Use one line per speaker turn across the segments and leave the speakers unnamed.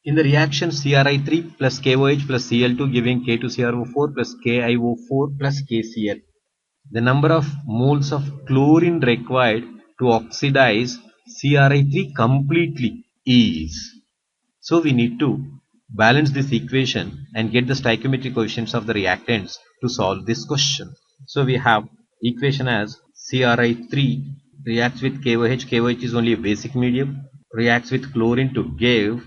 In the reaction CrI3 plus KOH plus Cl2 giving K2CrO4 plus KiO4 plus KCl. The number of moles of chlorine required to oxidize CrI3 completely is. So we need to balance this equation and get the stoichiometric coefficients of the reactants to solve this question. So we have equation as CrI3 reacts with KOH. KOH is only a basic medium. Reacts with chlorine to give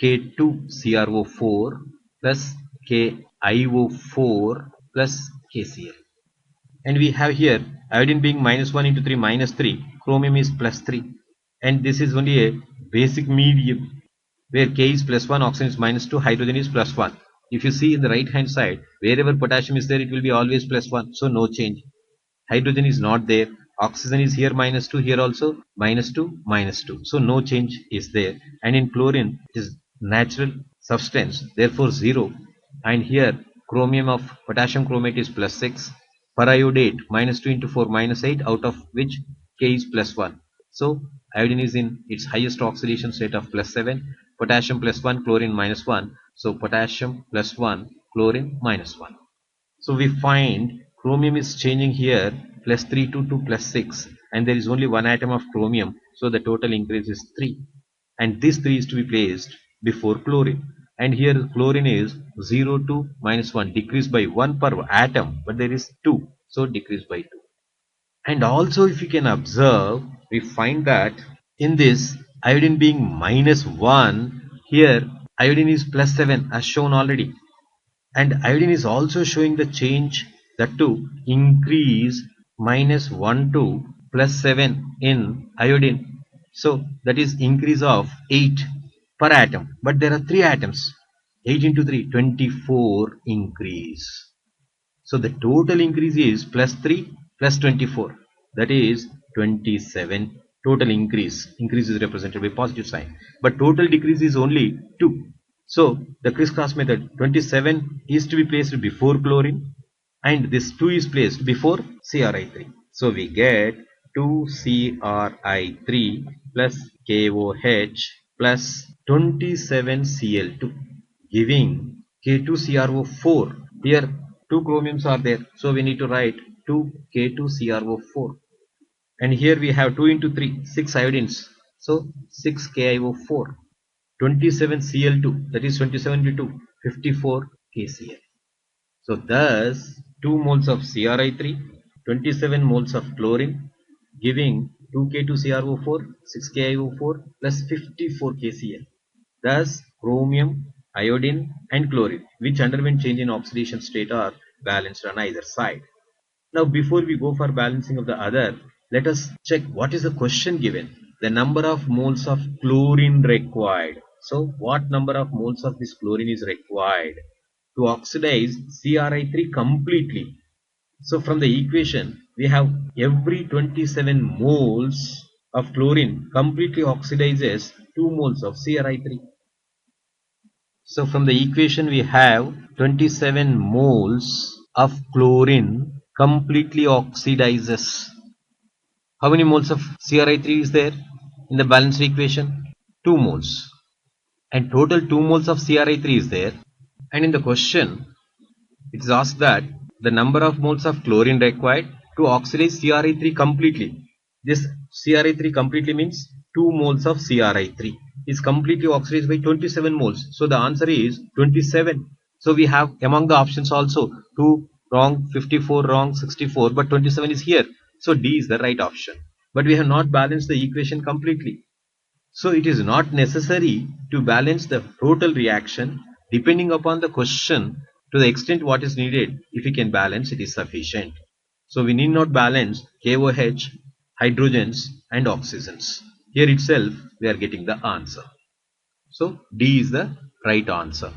K2CrO4 plus KiO4 plus KCl. And we have here iodine being minus 1 into 3 minus 3, chromium is plus 3, and this is only a basic medium where K is plus 1, oxygen is minus 2, hydrogen is plus 1. If you see in the right hand side, wherever potassium is there, it will be always plus 1, so no change. Hydrogen is not there, oxygen is here minus 2, here also minus 2, minus 2, so no change is there. And in chlorine, it is natural substance, therefore 0. And here chromium of potassium chromate is plus 6, periodate minus 2 into 4 minus 8, out of which K is plus 1. So iodine is in its highest oxidation state of plus 7, potassium plus 1, chlorine minus 1. So potassium plus 1, chlorine minus 1. So we find chromium is changing here plus 3 to plus 6, and there is only one atom of chromium, so the total increase is 3. And this 3 is to be placed before chlorine. And here chlorine is 0 to minus 1, decreased by 1 per atom, but there is 2, so decreased by 2. And also if you can observe, we find that in this iodine being minus 1, here iodine is plus 7 as shown already. And iodine is also showing the change, that to increase minus 1 to plus 7 in iodine. So that is increase of 8 per atom, but there are 3 atoms, 8 into 3, 24 increase. So the total increase is plus 3 plus 24, that is 27. Total increase is represented by positive sign, but total decrease is only 2. So the crisscross method, 27 is to be placed before chlorine and this 2 is placed before CrI3. So we get 2CrI3 plus KOH plus 27Cl2 giving K2CrO4. Here 2 chromiums are there, so we need to write 2K2CrO4. And here we have 2 into 3, 6 iodines, so 6 KiO4. 27 Cl2, that is 27 into 2, 54 KCl. So thus 2 moles of CrI3, 27 moles of chlorine giving 2K2CrO4, 6 KiO4 plus 54 KCl. Thus chromium, iodine and chlorine, which underwent change in oxidation state, are balanced on either side. Now before we go for balancing of the other, let us check what is the question given. The number of moles of chlorine required. So what number of moles of this chlorine is required to oxidize CrI3 completely? So from the equation we have every 27 moles of chlorine completely oxidizes 2 moles of CrI3. So from the equation we have 27 moles of chlorine completely oxidizes. How many moles of CrI3 is there in the balanced equation? 2 moles. And total 2 moles of CrI3 is there. And in the question, it is asked that the number of moles of chlorine required to oxidize CrI3 completely. This CrI3 completely means 2 moles of CrI3 is completely oxidized by 27 moles. So the answer is 27. So we have among the options also 2 wrong, 54 wrong, 64, but 27 is here. So D is the right option. But we have not balanced the equation completely. So it is not necessary to balance the total reaction. Depending upon the question, to the extent what is needed, if we can balance, it is sufficient. So we need not balance KOH, hydrogens and oxygens. Here itself we are getting the answer. So D is the right answer.